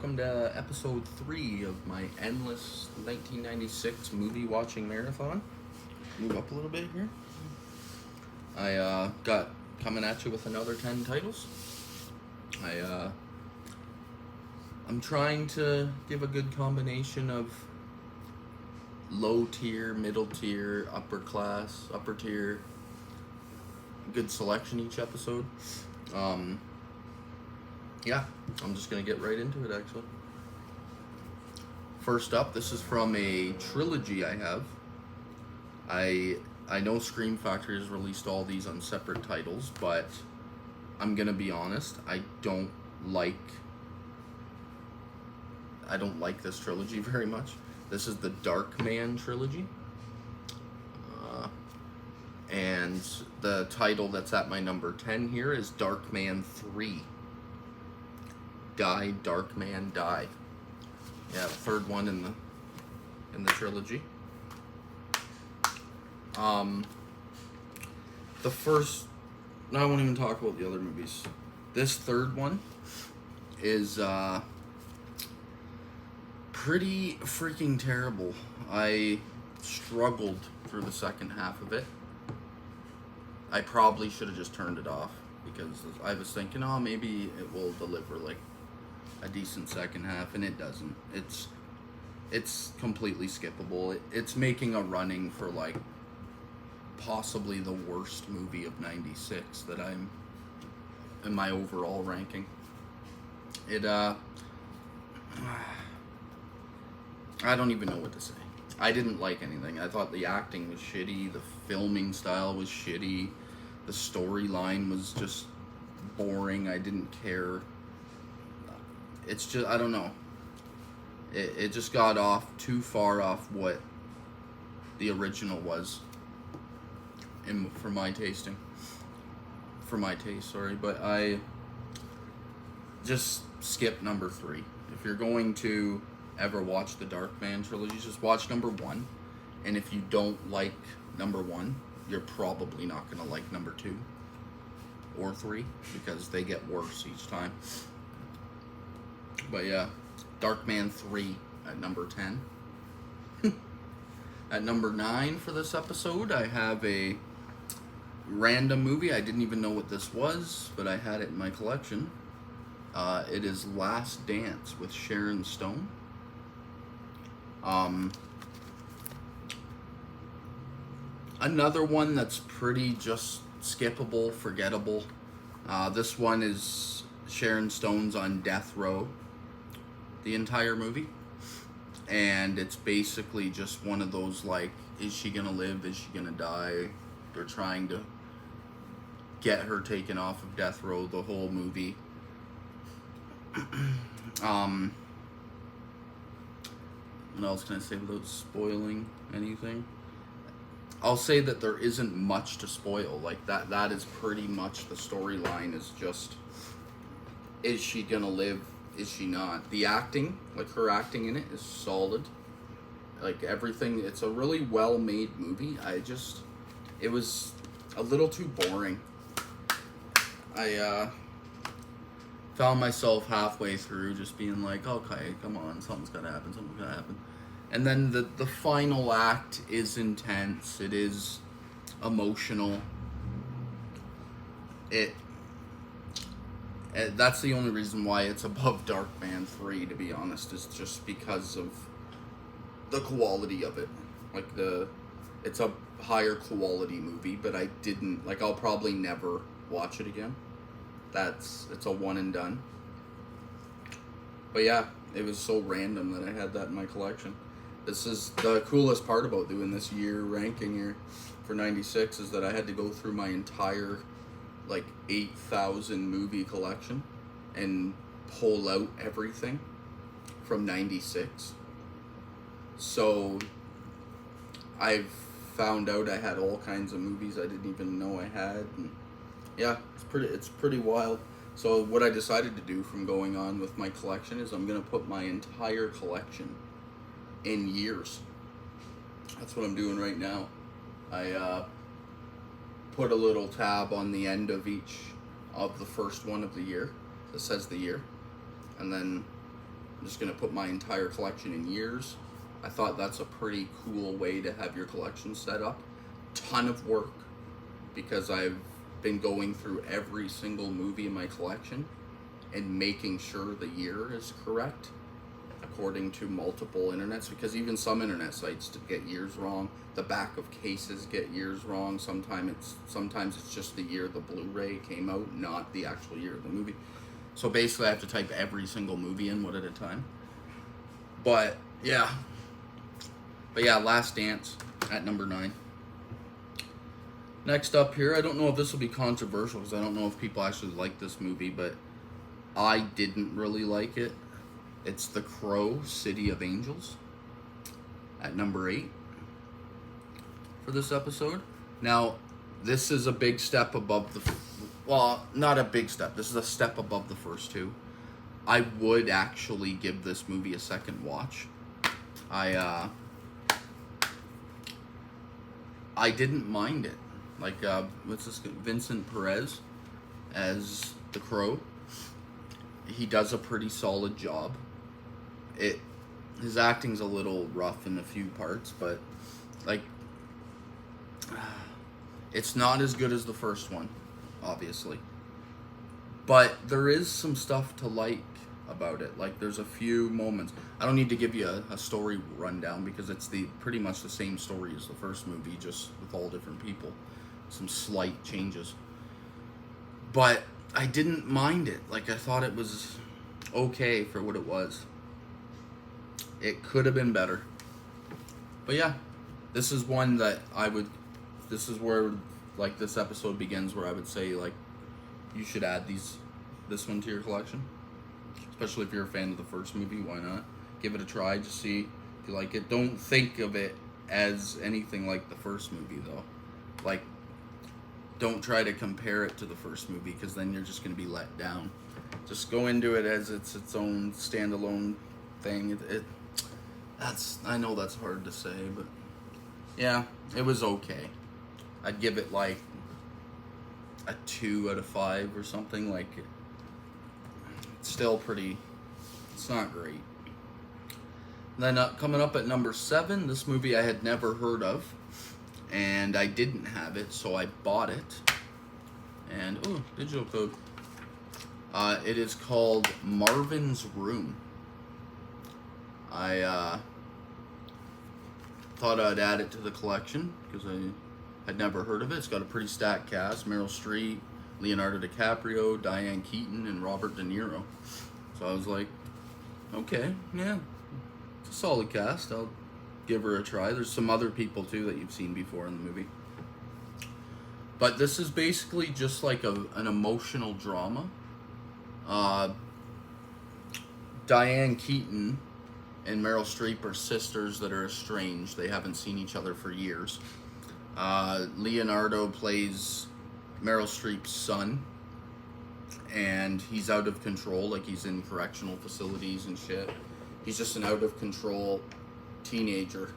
welcome to episode 3 of my endless 1996 movie watching marathon. Move up a little bit here. I got coming at you with another 10 titles. I'm trying to give a good combination of low tier, middle tier, upper class, upper tier, good selection each episode. Yeah, I'm just gonna get right into it actually. First up, this is from a trilogy I have. I know Scream Factory has released all these on separate titles, but I'm gonna be honest, I don't like this trilogy very much. This is the Darkman trilogy. And the title that's at my number 10 here is Darkman 3. Die, Darkman, Die. Yeah, the third one in the trilogy. The first, no, I won't even talk about the other movies. This third one is pretty freaking terrible. I struggled through the second half of it. I probably should have just turned it off because I was thinking, oh, maybe it will deliver like a decent second half, and it doesn't. It's completely skippable. It's making a running for like possibly the worst movie of '96 that I'm in my overall ranking. I don't even know what to say. I didn't like anything. I thought the acting was shitty, the filming style was shitty, the storyline was just boring. I didn't care. It's just, I don't know. It just got off too far off what the original was for my taste, sorry. But I just skip number 3. If you're going to ever watch the Darkman trilogy, just watch number 1. And if you don't like number 1, you're probably not going to like number 2 or 3 because they get worse each time. But yeah, Darkman 3 at number 10. At number 9 for this episode, I have a random movie. I didn't even know what this was, but I had it in my collection. It is Last Dance with Sharon Stone. Another one that's pretty just skippable, forgettable. This one is Sharon Stone's on death row the entire movie, and it's basically just one of those like, is she gonna live, is she gonna die? They're trying to get her taken off of death row the whole movie. What else can I say without spoiling anything? I'll say that there isn't much to spoil. Like that is pretty much the storyline, is just, is she gonna live, is she not? The acting, like her acting in it, is solid. Like everything, it's a really well made movie. It was a little too boring. I found myself halfway through just being like, okay, come on, something's gonna happen. And then the final act is intense. It is emotional. That's the only reason why it's above Darkman 3, to be honest, is just because of the quality of it. Like it's a higher quality movie, but I'll probably never watch it again. It's a one and done. But yeah, it was so random that I had that in my collection. This is the coolest part about doing this year ranking here for 96, is that I had to go through my entire like 8,000 movie collection and pull out everything from 96. So I've found out I had all kinds of movies I didn't even know I had, and yeah, it's pretty wild. So what I decided to do from going on with my collection is I'm gonna put my entire collection in years. That's what I'm doing right now. I put a little tab on the end of each of the first one of the year that says the year, and then I'm just going to put my entire collection in years. I thought that's a pretty cool way to have your collection set up. Ton of work, because I've been going through every single movie in my collection and making sure the year is correct according to multiple internets, because even some internet sites get years wrong. The back of cases get years wrong. Sometimes it's just the year the Blu-ray came out, not the actual year of the movie. So basically I have to type every single movie in one at a time. But yeah, Last Dance at number 9. Next up here, I don't know if this will be controversial because I don't know if people actually like this movie, but I didn't really like it. It's The Crow, City of Angels, at number 8 for this episode. Now, this is a big step above the... Well, not a big step. This is a step above the first two. I would actually give this movie a second watch. I didn't mind it. Like, what's this? Vincent Perez as the Crow. He does a pretty solid job. His acting's a little rough in a few parts, but like, it's not as good as the first one, obviously. But there is some stuff to like about it. Like, there's a few moments. I don't need to give you a story rundown because it's pretty much the same story as the first movie, just with all different people. Some slight changes. But I didn't mind it. Like, I thought it was okay for what it was. It could have been better. But yeah, this is one that this is where, like, this episode begins, where I would say, like, you should add this one to your collection. Especially if you're a fan of the first movie, why not? Give it a try, just see if you like it. Don't think of it as anything like the first movie, though. Like, don't try to compare it to the first movie, because then you're just going to be let down. Just go into it as it's own standalone thing. I know that's hard to say, but yeah, it was okay. I'd give it like a 2 out of 5 or something. Like, it's still pretty. It's not great. Then coming up at number 7, this movie I had never heard of, and I didn't have it, so I bought it. And digital code. It is called Marvin's Room. I thought I'd add it to the collection because I had never heard of it. It's got a pretty stacked cast: Meryl Streep, Leonardo DiCaprio, Diane Keaton, and Robert De Niro. So I was like, okay, yeah, it's a solid cast. I'll give her a try. There's some other people too that you've seen before in the movie. But this is basically just like an emotional drama. Diane Keaton and Meryl Streep are sisters that are estranged. They haven't seen each other for years. Leonardo plays Meryl Streep's son, and he's out of control. Like, he's in correctional facilities and shit. He's just an out of control teenager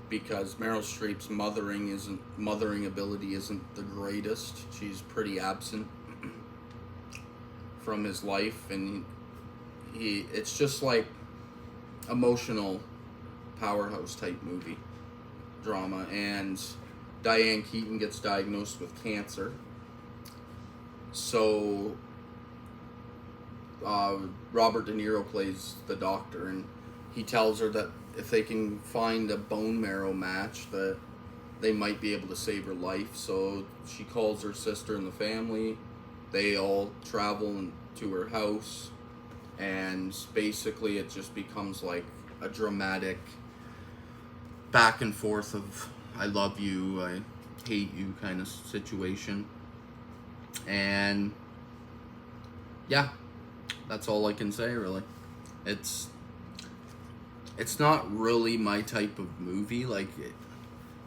because Meryl Streep's mothering ability isn't the greatest. She's pretty absent from his life, and it's just like emotional powerhouse type movie drama. And Diane Keaton gets diagnosed with cancer, so Robert De Niro plays the doctor, and he tells her that if they can find a bone marrow match, that they might be able to save her life. So she calls her sister and the family. They all travel to her house, and basically it just becomes like a dramatic back and forth of I love you, I hate you kind of situation. And yeah, that's all I can say, really. It's not really my type of movie. Like,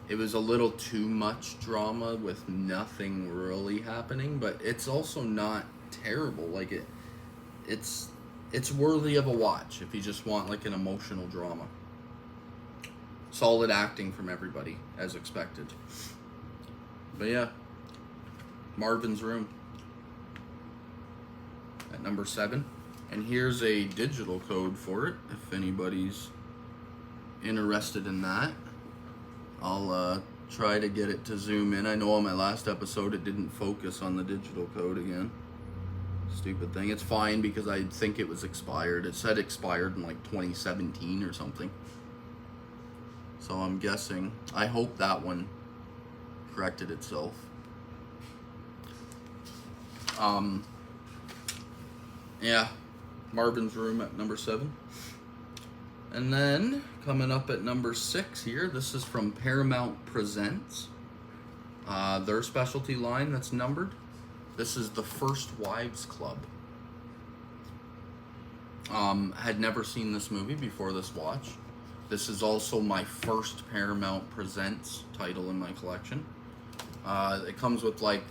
it was a little too much drama with nothing really happening, but it's also not terrible. Like, it's worthy of a watch if you just want like an emotional drama. Solid acting from everybody, as expected. But yeah, Marvin's Room at number 7. And here's a digital code for it, if anybody's interested in that. I'll try to get it to zoom in. I know on my last episode it didn't focus on the digital code again. Stupid thing. It's fine because I think it was expired. It said expired in like 2017 or something. So I'm guessing, I hope that one corrected itself. Yeah, Marvin's Room at number 7. And then, coming up at number 6 here, this is from Paramount Presents. Their specialty line that's numbered. This is The First Wives Club. Had never seen this movie before this watch. This is also my first Paramount Presents title in my collection. It comes with like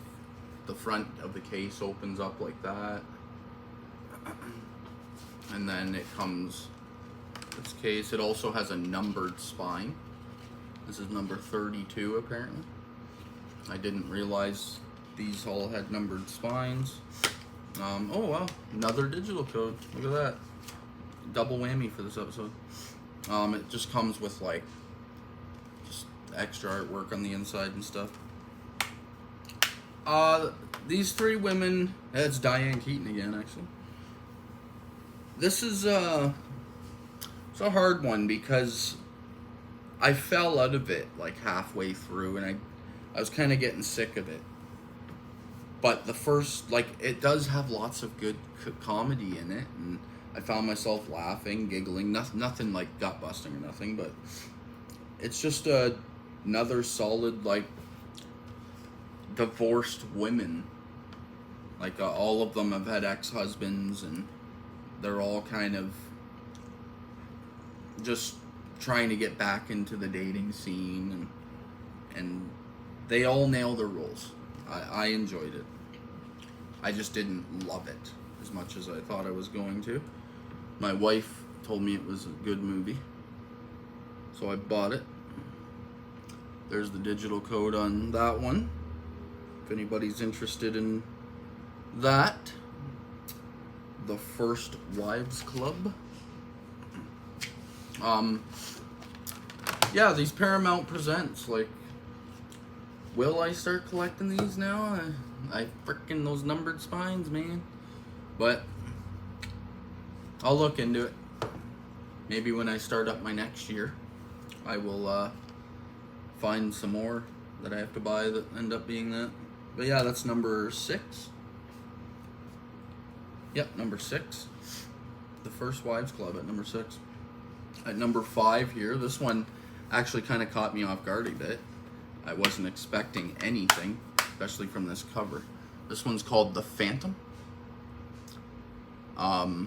the front of the case opens up like that. And then it comes, this case, it also has a numbered spine. This is number 32 apparently. I didn't realize these all had numbered spines. Oh wow, another digital code. Look at that. Double whammy for this episode. It just comes with like just extra artwork on the inside and stuff. These 3 women, it's Diane Keaton again actually. This is it's a hard one because I fell out of it like halfway through and I was kind of getting sick of it. But the first, like, it does have lots of good comedy in it, and I found myself laughing, giggling, nothing like gut busting or nothing, but it's just another solid, like, divorced women. Like, all of them have had ex-husbands, and they're all kind of just trying to get back into the dating scene, and they all nail their roles. I enjoyed it. I just didn't love it as much as I thought I was going to. My wife told me it was a good movie, so I bought it. There's the digital code on that one, if anybody's interested in that. The First Wives Club. Yeah, these Paramount Presents, like, will I start collecting these now? I frickin' those numbered spines, man. But I'll look into it. Maybe when I start up my next year, I will find some more that I have to buy that end up being that. But yeah, that's number 6. Yep, number 6. The First Wives Club at number 6. At number 5 here, this one actually kind of caught me off guard a bit. I wasn't expecting anything, especially from this cover. This one's called The Phantom. I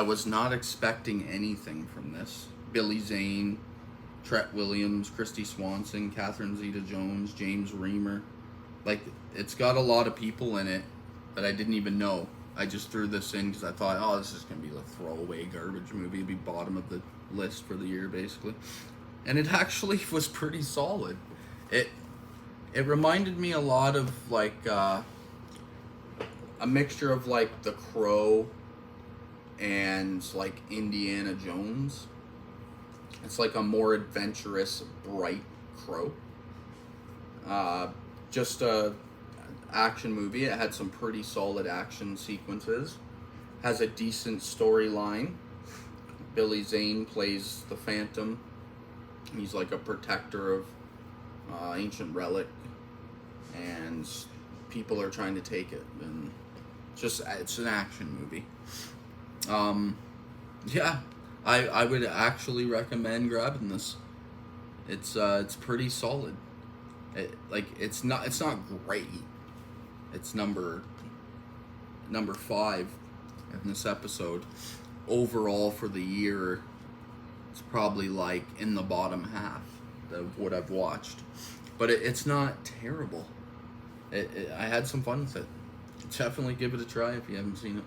was not expecting anything from this. Billy Zane, Tret Williams, Christy Swanson, Catherine Zeta-Jones, James Remar. Like, it's got a lot of people in it that I didn't even know. I just threw this in because I thought, oh, this is going to be a throwaway garbage movie. It'd be bottom of the list for the year, basically. And it actually was pretty solid. It reminded me a lot of, like, a mixture of, like, The Crow and, like, Indiana Jones. It's like a more adventurous, bright Crow. Just a action movie. It had some pretty solid action sequences. Has a decent storyline. Billy Zane plays the Phantom. He's like a protector of ancient relic, and people are trying to take it. And it's an action movie. Yeah, I would actually recommend grabbing this. It's pretty solid. It's not great. It's number 5 in this episode. Overall for the year, it's probably like in the bottom half of what I've watched. But it's not terrible. I had some fun with it. Definitely give it a try if you haven't seen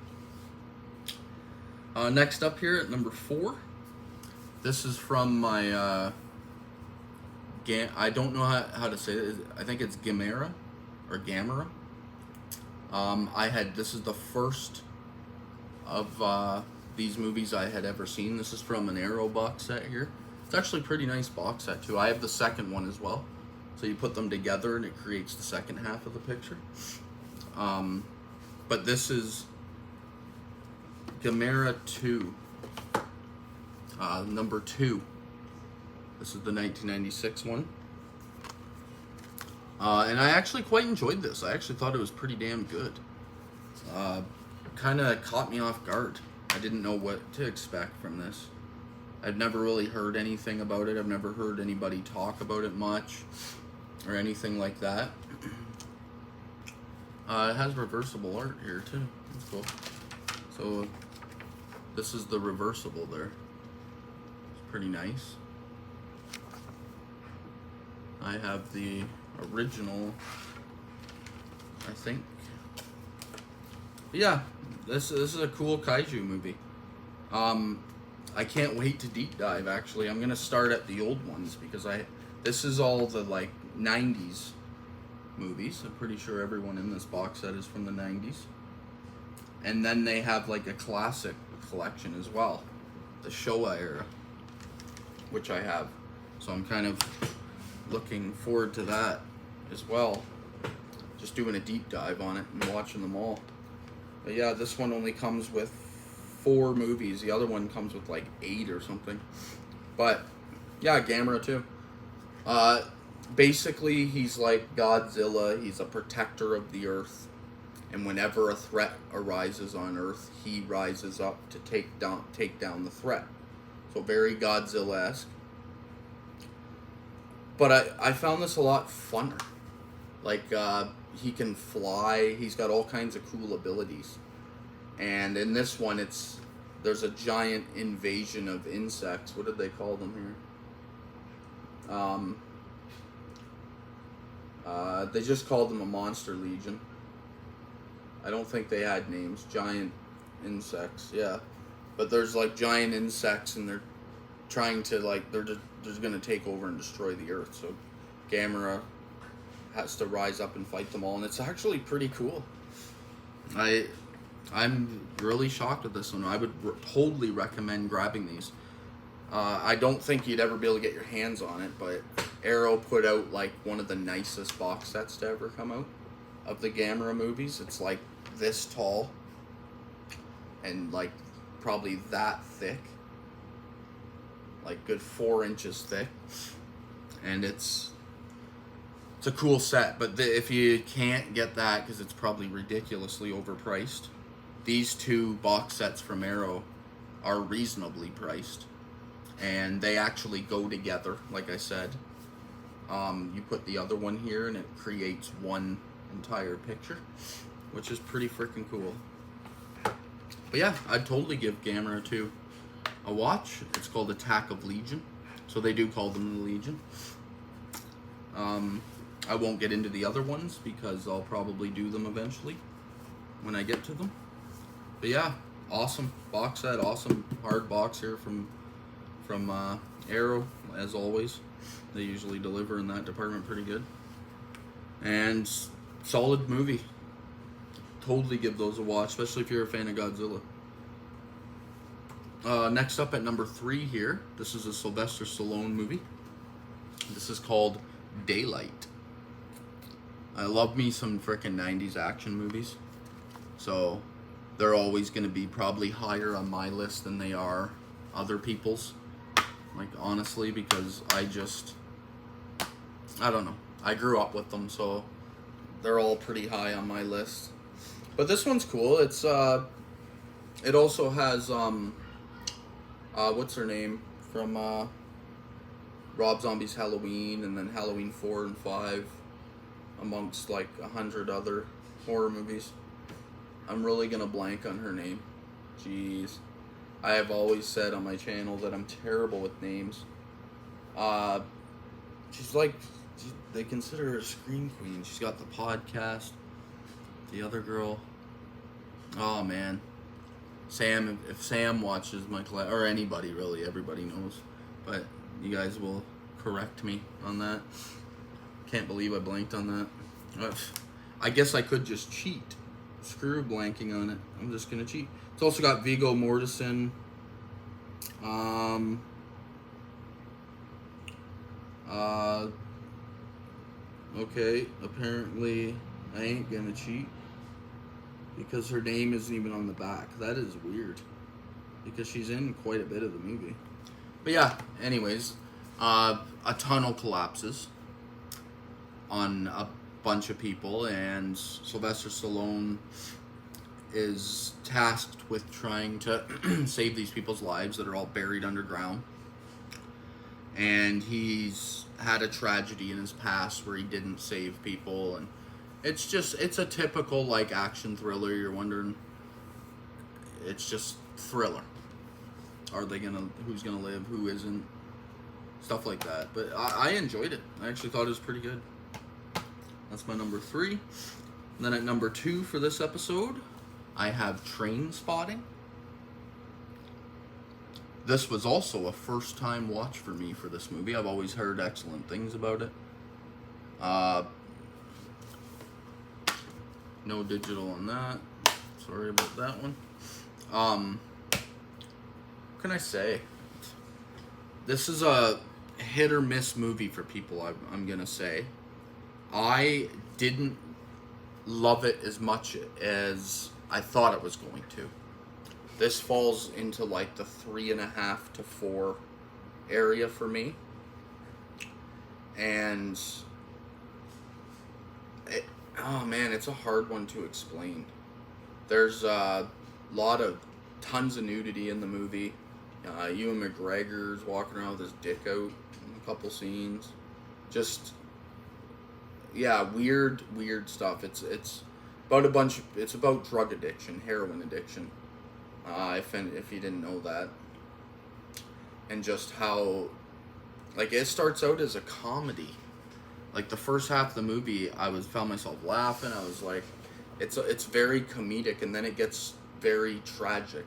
it. Next up here at number 4. This is from my I don't know how to say it. I think it's Gamera or Gamera. This is the first of these movies I had ever seen. This is from an Arrow box set here. It's actually a pretty nice box set too. I have the second one as well. So you put them together and it creates the second half of the picture. But this is Gamera 2, number 2. This is the 1996 one. And I actually quite enjoyed this. I actually thought it was pretty damn good. Kind of caught me off guard. I didn't know what to expect from this. I've never really heard anything about it. I've never heard anybody talk about it much or anything like that. It has reversible art here too. That's cool. So this is the reversible there. It's pretty nice. I have the original, I think. But yeah, this is a cool kaiju movie. I can't wait to deep dive. Actually, I'm gonna start at the old ones because this is all the like 90s movies. I'm pretty sure everyone in this box set is from the 90s. And then they have like a classic collection as well, the Showa era, which I have. So I'm kind of looking forward to that as well. Just doing a deep dive on it and watching them all. But yeah, this one only comes with 4 movies. The other one comes with like 8 or something. But yeah, Gamera too. Basically, he's like Godzilla. He's a protector of the Earth. And whenever a threat arises on Earth, he rises up to take down the threat. So very Godzilla-esque. But I found this a lot funner. Like, he can fly. He's got all kinds of cool abilities. And in this one, there's a giant invasion of insects. What did they call them here? They just called them a monster legion. I don't think they had names. Giant insects, yeah. But there's like giant insects, and they're trying to they're just gonna take over and destroy the Earth. So Gamera has to rise up and fight them all, and it's actually pretty cool. I'm really shocked at this one. I would totally recommend grabbing these. I don't think you'd ever be able to get your hands on it, but Arrow put out like one of the nicest box sets to ever come out of the Gamera movies. It's like this tall and like probably that thick, like good 4 inches thick, and it's a cool set. But if you can't get that because it's probably ridiculously overpriced, these 2 box sets from Arrow are reasonably priced, and they actually go together. Like I said, you put the other one here and it creates one entire picture, which is pretty freaking cool. But yeah, I'd totally give Gamera 2 a watch. It's called Attack of Legion, so they do call them the Legion. I won't get into the other ones because I'll probably do them eventually when I get to them. But yeah, awesome box set, awesome hard box here from Arrow, as always. They usually deliver in that department pretty good. And solid movie. Totally give those a watch, especially if you're a fan of Godzilla. Next up at number 3 here, this is a Sylvester Stallone movie. This is called Daylight. I love me some frickin' 90s action movies. So they're always going to be probably higher on my list than they are other people's. Like, honestly, because I don't know. I grew up with them, so they're all pretty high on my list. But this one's cool. It's it also has what's her name from Rob Zombie's Halloween, and then Halloween 4 and 5, amongst like 100 other horror movies. I'm really gonna blank on her name. Jeez. I have always said on my channel that I'm terrible with names. She's like, they consider her a screen queen. She's got the podcast. The other girl. Oh man. Sam, if Sam watches my class, or anybody really, everybody knows. But you guys will correct me on that. Can't believe I blanked on that. I guess I could just cheat Screw blanking on it. I'm just gonna cheat. It's also got Viggo Mortensen. Okay, apparently I ain't gonna cheat because her name isn't even on the back. That is weird because she's in quite a bit of the movie. But yeah, anyways, a tunnel collapses on a bunch of people, and Sylvester Stallone is tasked with trying to save these people's lives that are all buried underground. And he's had a tragedy in his past where he didn't save people, and it's a typical like action thriller. You're wondering, it's just thriller. Who's gonna live, who isn't, stuff like that. But I enjoyed it. I actually thought it was pretty good. That's my number 3. And then at number 2 for this episode, I have Trainspotting. This was also a first-time watch for me for this movie. I've always heard excellent things about it. No digital on that. Sorry about that one. What can I say? This is a hit or miss movie for people, I'm gonna say. I didn't love it as much as I thought it was going to. This falls into like the 3.5 to 4 area for me. And oh man, it's a hard one to explain. There's tons of nudity in the movie. Ewan McGregor's walking around with his dick out in a couple scenes. Just, yeah, weird stuff. It's about it's about drug addiction, heroin addiction. If you didn't know that. And just how, like, it starts out as a comedy. Like, the first half of the movie, found myself laughing. I was like, it's very comedic, and then it gets very tragic.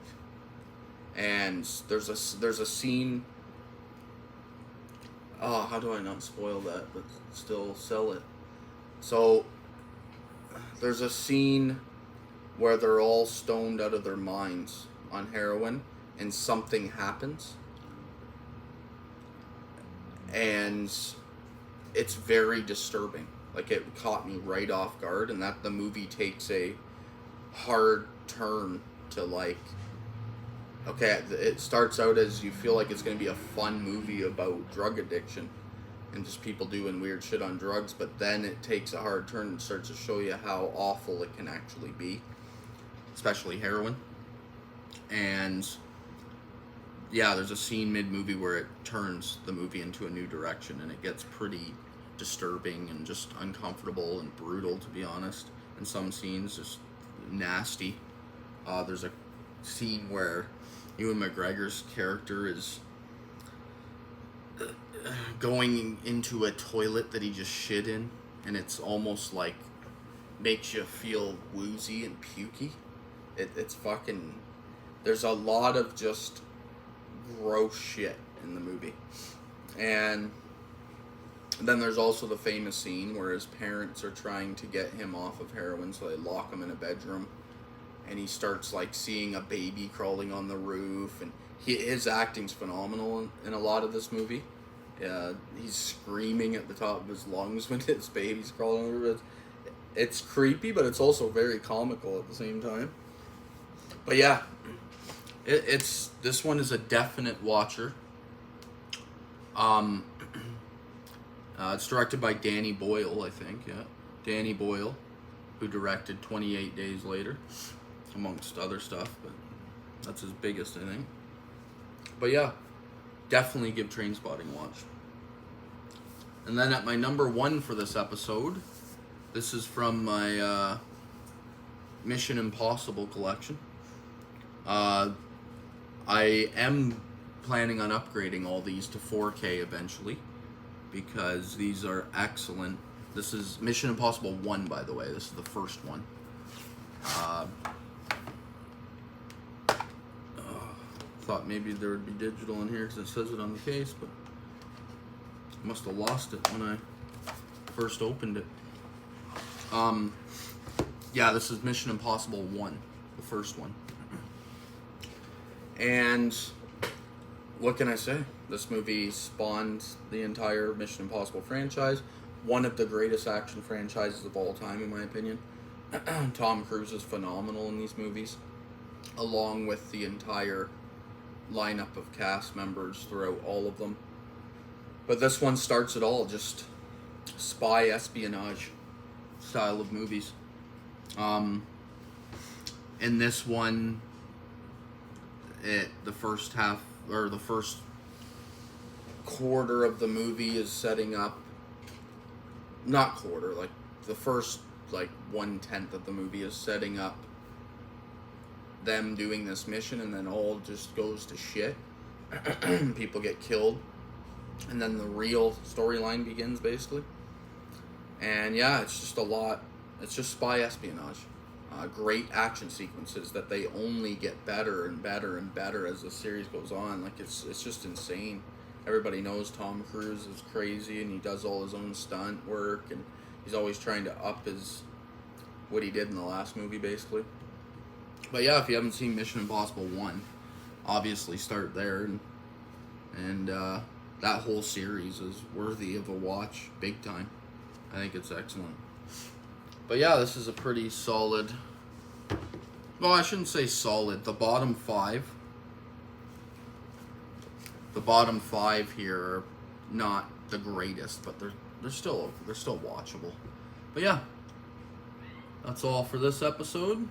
And there's a scene. Oh, how do I not spoil that, but still sell it? So, there's a scene where they're all stoned out of their minds on heroin, and something happens. And it's very disturbing. Like, it caught me right off guard, and that the movie takes a hard turn to, like, okay, it starts out as you feel like it's going to be a fun movie about drug addiction and just people doing weird shit on drugs, but then it takes a hard turn and starts to show you how awful it can actually be, especially heroin. And yeah, there's a scene mid-movie where it turns the movie into a new direction, and it gets pretty disturbing and just uncomfortable and brutal, to be honest. In some scenes, just nasty. There's a scene where Ewan McGregor's character is going into a toilet that he just shit in, and it's almost like makes you feel woozy and pukey. It's fucking... There's a lot of just gross shit in the movie. And then there's also the famous scene where his parents are trying to get him off of heroin, so they lock him in a bedroom, and he starts like seeing a baby crawling on the roof, and his acting's phenomenal in a lot of this movie. He's screaming at the top of his lungs when his baby's crawling on the roof. It's creepy, but it's also very comical at the same time. But yeah, this one is a definite watcher. It's directed by Danny Boyle, I think. Yeah, Danny Boyle, who directed 28 Days Later, amongst other stuff. But that's his biggest, I think. But yeah, definitely give Trainspotting a watch. And then at my number 1 for this episode, this is from my Mission Impossible collection. I am planning on upgrading all these to 4K eventually, because these are excellent. This is Mission Impossible 1, by the way. This is the first one. Thought maybe there would be digital in here because it says it on the case, but I must have lost it when I first opened it. Yeah, this is Mission Impossible 1, the first one. And what can I say? This movie spawned the entire Mission Impossible franchise. One of the greatest action franchises of all time, in my opinion. Tom Cruise is phenomenal in these movies, along with the entire lineup of cast members throughout all of them. But this one starts it all, just spy espionage style of movies. In this one, the first half, or the first quarter of the movie is setting up, not quarter, like the first like 1/10 of the movie is setting up them doing this mission, and then all just goes to shit. People get killed, and then the real storyline begins, basically. And yeah, it's just a lot. It's just spy espionage. Great action sequences that they only get better and better and better as the series goes on. Like, it's just insane. Everybody knows Tom Cruise is crazy, and he does all his own stunt work, and he's always trying to up what he did in the last movie, basically. But yeah, if you haven't seen Mission Impossible 1, obviously start there, and that whole series is worthy of a watch, big time. I think it's excellent. But yeah, this is a pretty solid, well, I shouldn't say solid, the bottom five here are not the greatest, but they're still watchable. But yeah, that's all for this episode.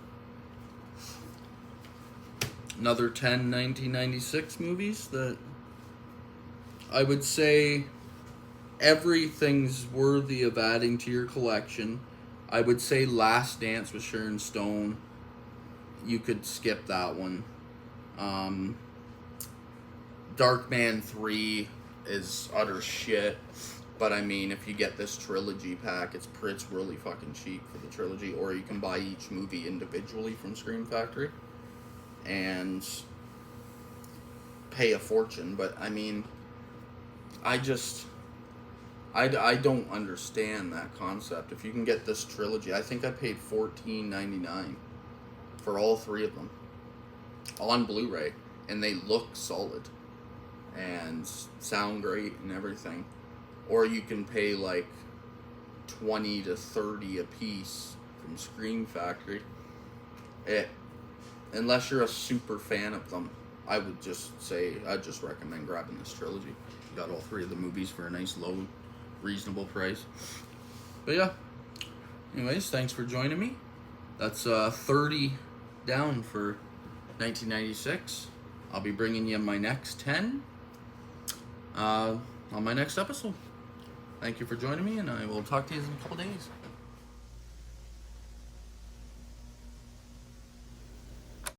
Another 10 1996 movies that I would say everything's worthy of adding to your collection. I would say Last Dance with Sharon Stone, you could skip that one. Darkman 3 is utter shit, but I mean, if you get this trilogy pack, it's really fucking cheap for the trilogy, or you can buy each movie individually from Scream Factory and pay a fortune. But I mean, I don't understand that concept. If you can get this trilogy, I think I paid $14.99 for all three of them on Blu-ray, and they look solid and sound great and everything. Or you can pay like $20 to $30 a piece from Scream Factory. Unless you're a super fan of them, I'd just recommend grabbing this trilogy. You got all three of the movies for a nice low, reasonable price. But yeah, anyways, thanks for joining me. That's 30 down for 1996. I'll be bringing you my next 10 on my next episode. Thank you for joining me, and I will talk to you in a couple days.